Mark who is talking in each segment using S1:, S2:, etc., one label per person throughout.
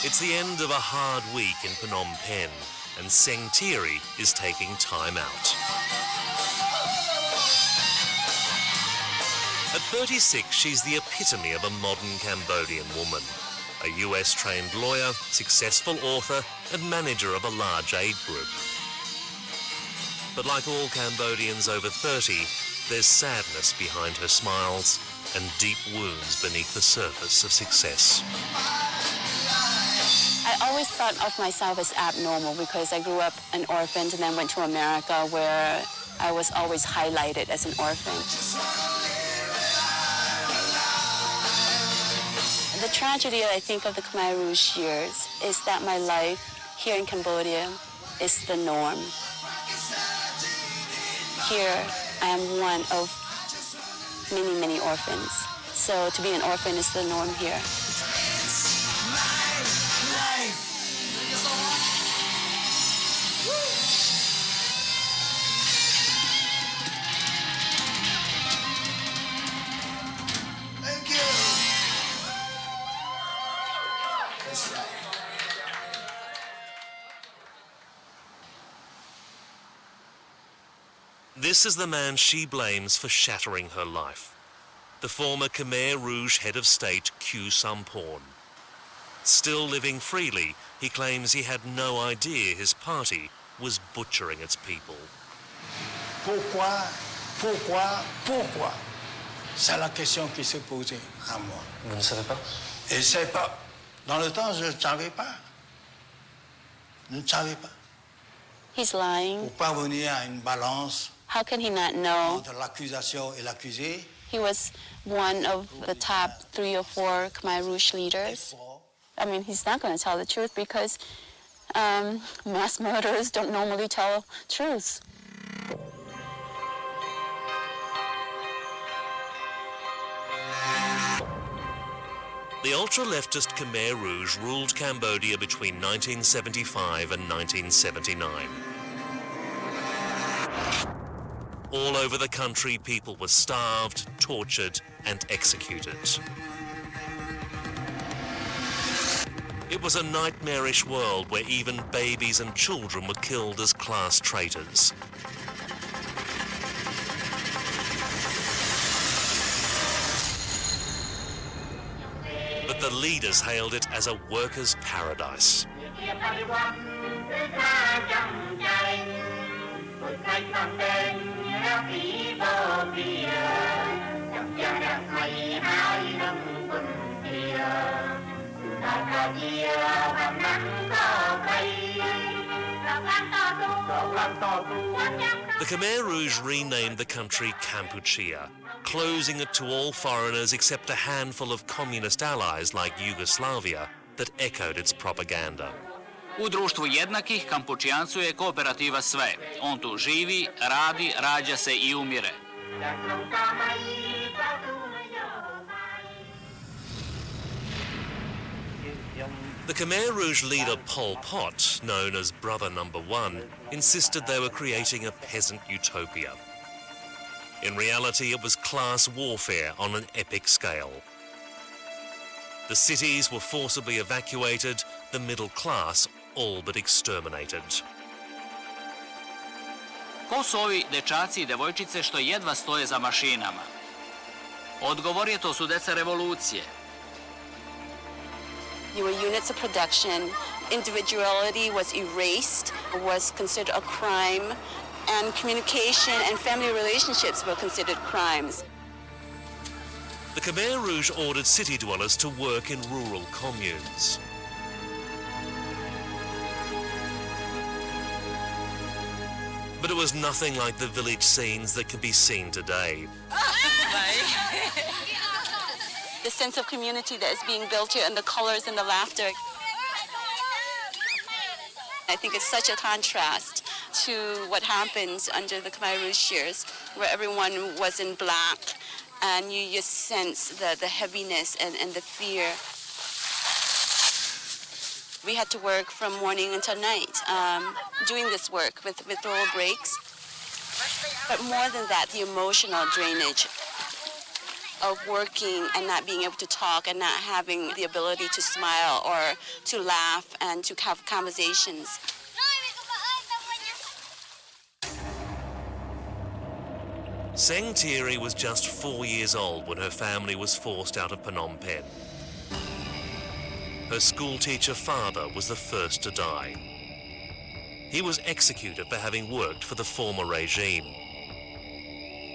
S1: It's the end of a hard week in Phnom Penh, and Seng Thiri is taking time out. At 36, she's the epitome of a modern Cambodian woman. A US-trained lawyer, successful author, and manager of a large aid group. But like all Cambodians over 30, there's sadness behind her smiles and deep wounds beneath the surface of success.
S2: I always thought of myself as abnormal because I grew up an orphan and then went to America where I was always highlighted as an orphan. The tragedy, I think, of the Khmer Rouge years is that my life here in Cambodia is the norm. Here, I am one of many, many orphans. So to be an orphan is the norm here.
S1: This is the man she blames for shattering her life. The former Khmer Rouge head of state, Khieu Samphan. Still living freely, he claims he had no idea his party was butchering its people.
S3: Pourquoi? C'est la question qui se posait à moi.
S4: Vous ne savez pas?
S3: Et je ne sais pas. Dans le temps, je ne savais pas. Je ne savais pas.
S2: He's lying.
S3: Pour parvenir à une balance
S2: How can he not know?
S3: entre l'accusation et l'accusé.
S2: He was one of the top 3 or 4 Khmer Rouge leaders. I mean, he's not going to tell the truth because mass murderers don't normally tell truths.
S1: The ultra-leftist Khmer Rouge ruled Cambodia between 1975 and 1979. All over the country, people were starved, tortured, and executed. It was a nightmarish world where even babies and children were killed as class traitors. But the leaders hailed it as a workers' paradise. The Khmer Rouge renamed the country Kampuchea, closing it to all foreigners except a handful of communist allies like Yugoslavia that echoed its propaganda.
S5: U društvu jednakih Kampučijancu je kooperativa sve. On tu živi, radi, rađa se I umire.
S1: The Khmer Rouge leader Pol Pot, known as Brother Number One, insisted they were creating a peasant utopia. In reality, it was class warfare on an epic scale. The cities were forcibly evacuated, the middle class all but exterminated.
S5: Ko su ovi dečaci I devojčice što jedva stoje za mašinama? Odgovor je to su deca revolucije.
S2: You were units of production. Individuality was erased, was considered a crime, and communication and family relationships were considered crimes.
S1: The Khmer Rouge ordered city dwellers to work in rural communes. But it was nothing like the village scenes that can be seen today.
S2: The sense of community that is being built here and the colors and the laughter. I think it's such a contrast to what happens under the Khmer Rouge years, where everyone was in black, and you just sense the heaviness and the fear. We had to work from morning until night, doing this work with little breaks. But more than that, the emotional drainage of working and not being able to talk and not having the ability to smile or to laugh and to have conversations.
S1: Seng Thierry was just 4 years old when her family was forced out of Phnom Penh. Her schoolteacher father was the first to die. He was executed for having worked for the former regime.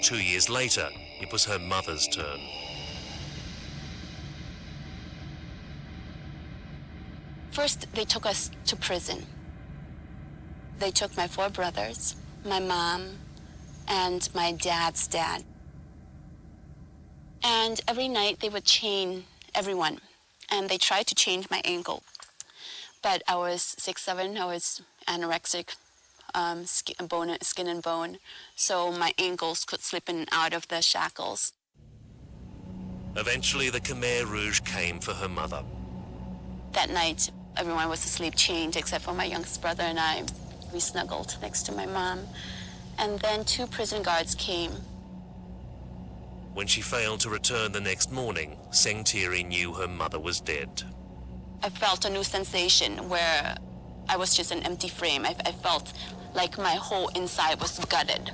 S1: 2 years later, it was her mother's turn.
S2: First, they took us to prison. They took my 4 brothers, my mom, and my dad's dad. And every night they would chain everyone, and they tried to change my ankle. But I was 6'7", I was anorexic, skin and bone, so my ankles could slip in and out of the shackles.
S1: Eventually, the Khmer Rouge came for her mother.
S2: That night, everyone was asleep chained except for my youngest brother and I. We snuggled next to my mom. And then 2 prison guards came.
S1: When she failed to return the next morning, Seng Thierry knew her mother was dead.
S2: I felt a new sensation where I was just an empty frame. I felt like my whole inside was gutted.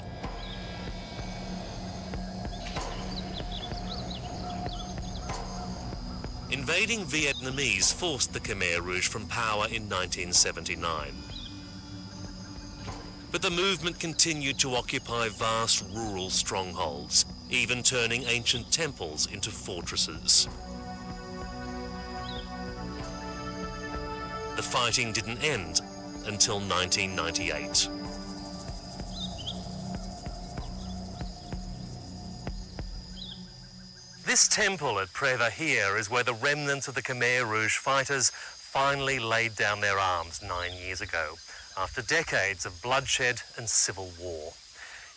S1: Invading Vietnamese forced the Khmer Rouge from power in 1979. But the movement continued to occupy vast rural strongholds, even turning ancient temples into fortresses. The fighting didn't end until 1998. This temple at Prevahir is where the remnants of the Khmer Rouge fighters finally laid down their arms 9 years ago, after decades of bloodshed and civil war.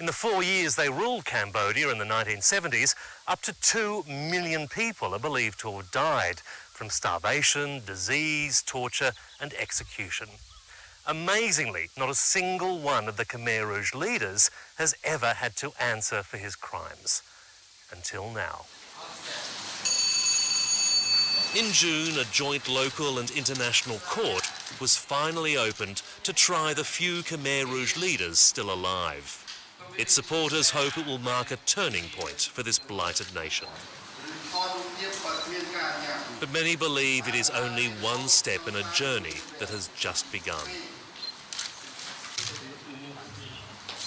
S1: In the 4 years they ruled Cambodia in the 1970s, up to 2 million people are believed to have died from starvation, disease, torture, and execution. Amazingly, not a single one of the Khmer Rouge leaders has ever had to answer for his crimes. Until now. In June, a joint local and international court was finally opened to try the few Khmer Rouge leaders still alive. Its supporters hope it will mark a turning point for this blighted nation. But many believe it is only one step in a journey that has just begun.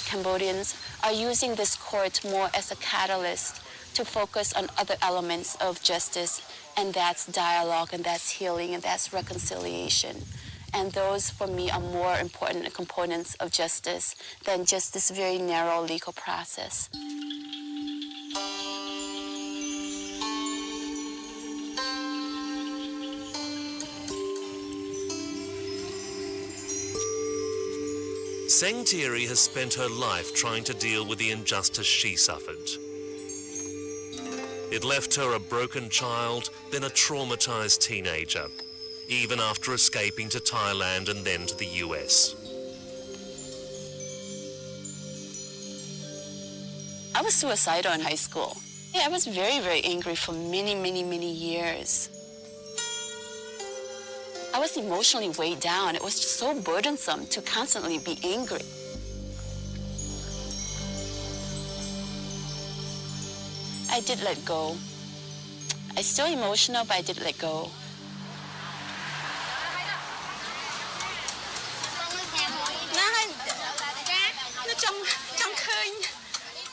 S2: Cambodians are using this court more as a catalyst to focus on other elements of justice, and that's dialogue, and that's healing, and that's reconciliation. And those, for me, are more important components of justice than just this very narrow legal process.
S1: Seng Thierry has spent her life trying to deal with the injustice she suffered. It left her a broken child, then a traumatized teenager, even after escaping to Thailand and then to the US.
S2: I was suicidal in high school. Yeah, I was very, very angry for many, many, many years. I was emotionally weighed down. It was just so burdensome to constantly be angry. I did let go. I'm still emotional, but I did let go.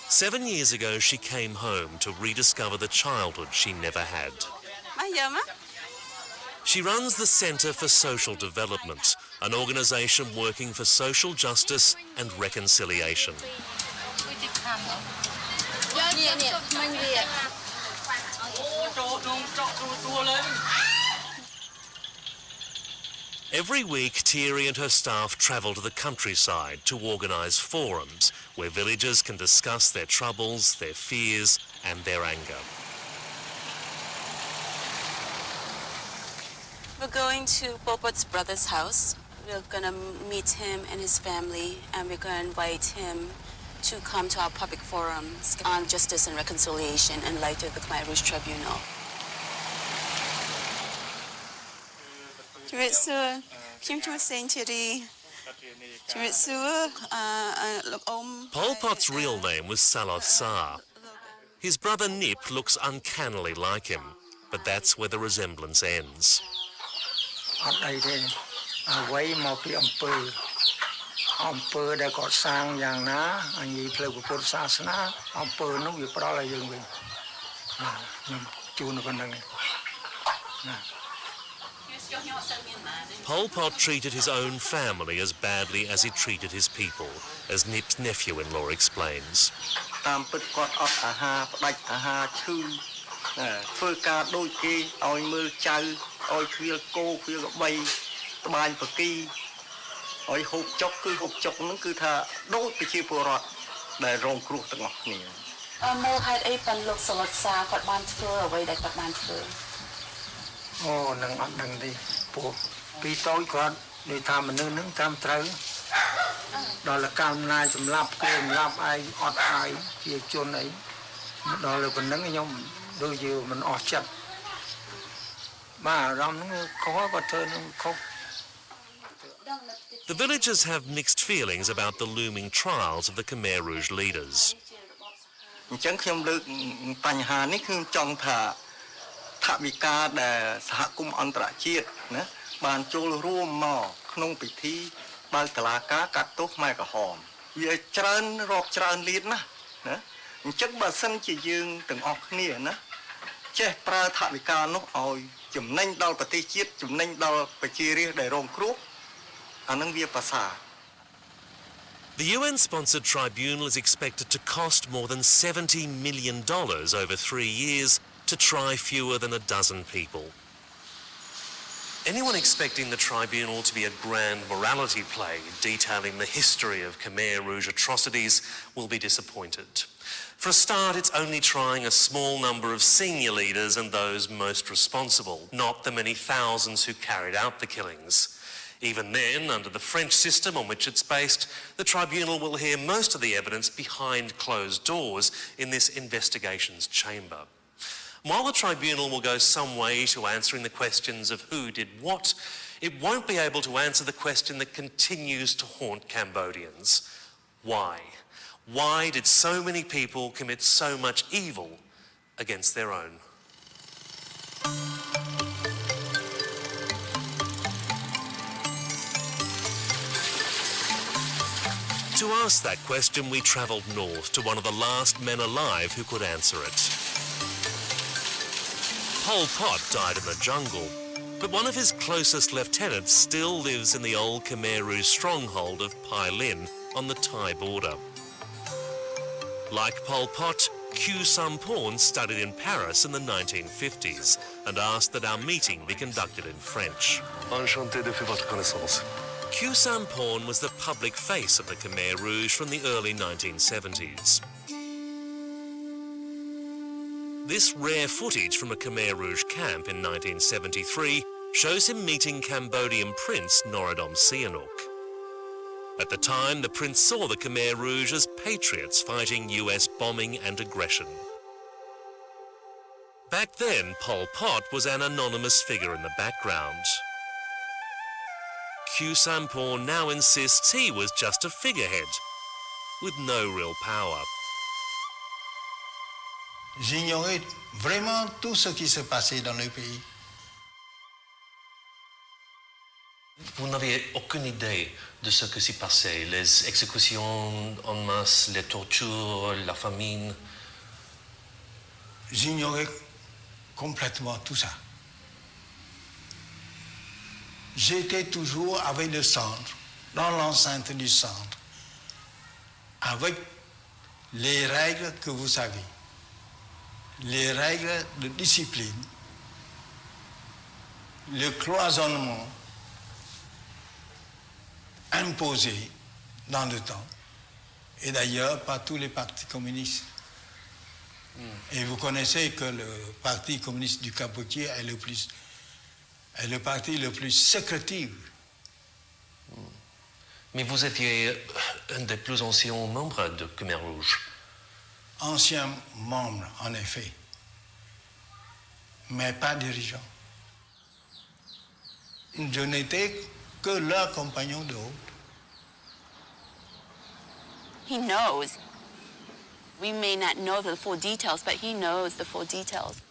S1: Seven years ago, she came home to rediscover the childhood she never had. She runs the Centre for Social Development, an organisation working for social justice and reconciliation. Every week, Thierry and her staff travel to the countryside to organise forums where villagers can discuss their troubles, their fears and their anger.
S2: We're going to Pol Pot's brother's house. We're going to meet him and his family, and we're going to invite him to come to our public forums on justice and reconciliation in light of the Khmer Rouge tribunal.
S1: Pol Pot's real name was Saloth Sar. His brother Nip looks uncannily like him, but that's where the resemblance ends. Pol Pot treated his own family as badly as he treated his people, as Nip's nephew-in-law explains. The villagers have mixed feelings about the looming trials of the Khmer Rouge leaders. The UN-sponsored tribunal is expected to cost more than $70 million over 3 years to try fewer than a dozen people. Anyone expecting the tribunal to be a grand morality play detailing the history of Khmer Rouge atrocities will be disappointed. For a start, it's only trying a small number of senior leaders and those most responsible, not the many thousands who carried out the killings. Even then, under the French system on which it's based, the tribunal will hear most of the evidence behind closed doors in this investigations chamber. While the tribunal will go some way to answering the questions of who did what, it won't be able to answer the question that continues to haunt Cambodians. Why? Why did so many people commit so much evil against their own? To ask that question, we travelled north to one of the last men alive who could answer it. Pol Pot died in the jungle, but one of his closest lieutenants still lives in the old Khmer Rouge stronghold of Pai Lin on the Thai border. Like Pol Pot, Khieu Samphan studied in Paris in the 1950s and asked that our meeting be conducted in French.
S4: Enchanté de faire votre connaissance.
S1: Khieu Samphan was the public face of the Khmer Rouge from the early 1970s. This rare footage from a Khmer Rouge camp in 1973 shows him meeting Cambodian Prince Norodom Sihanouk. At the time, the prince saw the Khmer Rouge as patriots fighting US bombing and aggression. Back then, Pol Pot was an anonymous figure in the background. Khieu Samphan now insists he was just a figurehead with no real power.
S3: J'ignorais vraiment tout ce qui se passait dans le pays.
S4: Vous n'aviez aucune idée de ce qui s'y passait, les exécutions en masse, les tortures, la famine.
S3: J'ignorais complètement tout ça. J'étais toujours avec le centre, dans l'enceinte du centre, avec les règles que vous savez, les règles de discipline, le cloisonnement, imposée dans le temps, et d'ailleurs par tous les partis communistes. Et vous connaissez que le Parti communiste du Cambodge est le parti le plus sécrétif.
S4: Mais vous étiez un des plus anciens membres de Khmer Rouge.
S3: Ancien membre, en effet, mais pas dirigeant. Je n'étais que leur compagnon de route.
S2: He knows. We may not know the full details, but he knows the full details.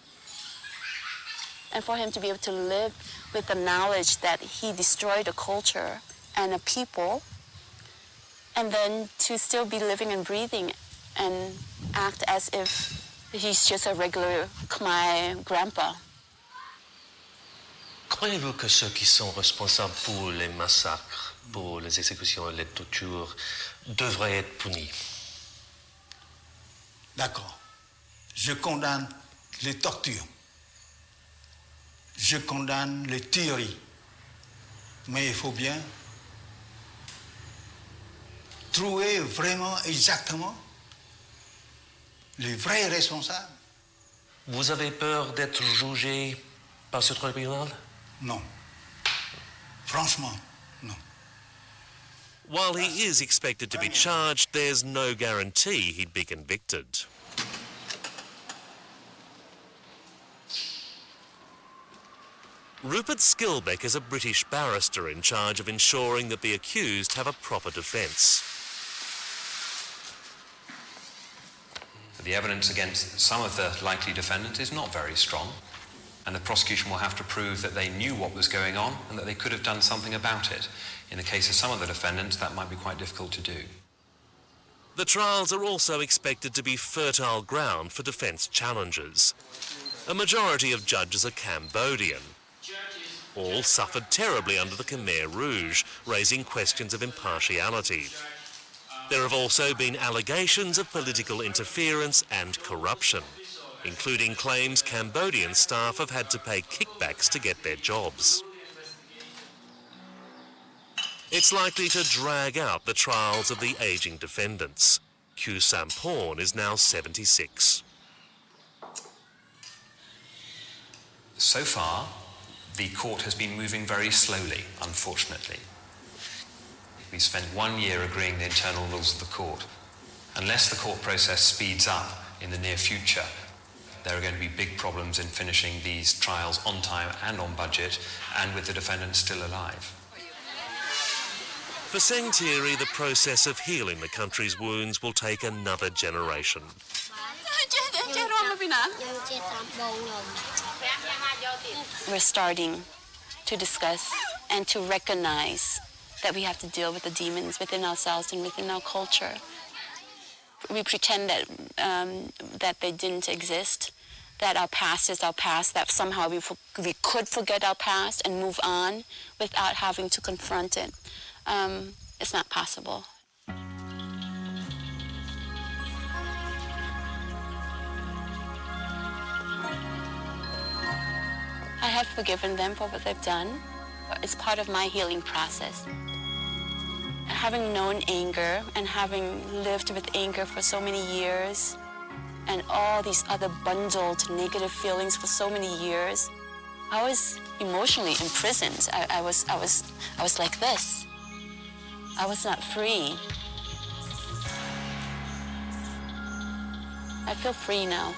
S2: And for him to be able to live with the knowledge that he destroyed a culture and a people, and then to still be living and breathing and act as if he's just a regular Khmer grandpa.
S4: Croyez-vous que ceux qui sont responsables pour les massacres, pour les exécutions et les tortures devraient être punis?
S3: D'accord. Je condamne les tortures. Je condamne les tueries. Mais il faut bien trouver vraiment exactement les vrais responsables.
S4: Vous avez peur d'être jugé par ce tribunal?
S3: Non. Franchement, non.
S1: While he is expected to be charged, there's no guarantee he'd be convicted. Rupert Skilbeck is a British barrister in charge of ensuring that the accused have a proper defence.
S6: The evidence against some of the likely defendants is not very strong, and the prosecution will have to prove that they knew what was going on and that they could have done something about it. In the case of some of the defendants, that might be quite difficult to do.
S1: The trials are also expected to be fertile ground for defence challenges. A majority of judges are Cambodian. All suffered terribly under the Khmer Rouge, raising questions of impartiality. There have also been allegations of political interference and corruption, including claims Cambodian staff have had to pay kickbacks to get their jobs. It's likely to drag out the trials of the ageing defendants. Khieu Samphan is now 76.
S6: So far, the court has been moving very slowly, unfortunately. We spent 1 year agreeing the internal rules of the court. Unless the court process speeds up in the near future, there are going to be big problems in finishing these trials on time and on budget, and with the defendants still alive.
S1: For Seng Thierry, the process of healing the country's wounds will take another generation.
S2: We're starting to discuss and to recognize that we have to deal with the demons within ourselves and within our culture. We pretend that that they didn't exist, that our past is our past, that somehow we could forget our past and move on without having to confront it. It's not possible. I have forgiven them for what they've done. It's part of my healing process. Having known anger and having lived with anger for so many years and all these other bundled negative feelings for so many years, I was emotionally imprisoned. I was like this. I was not free. I feel free now.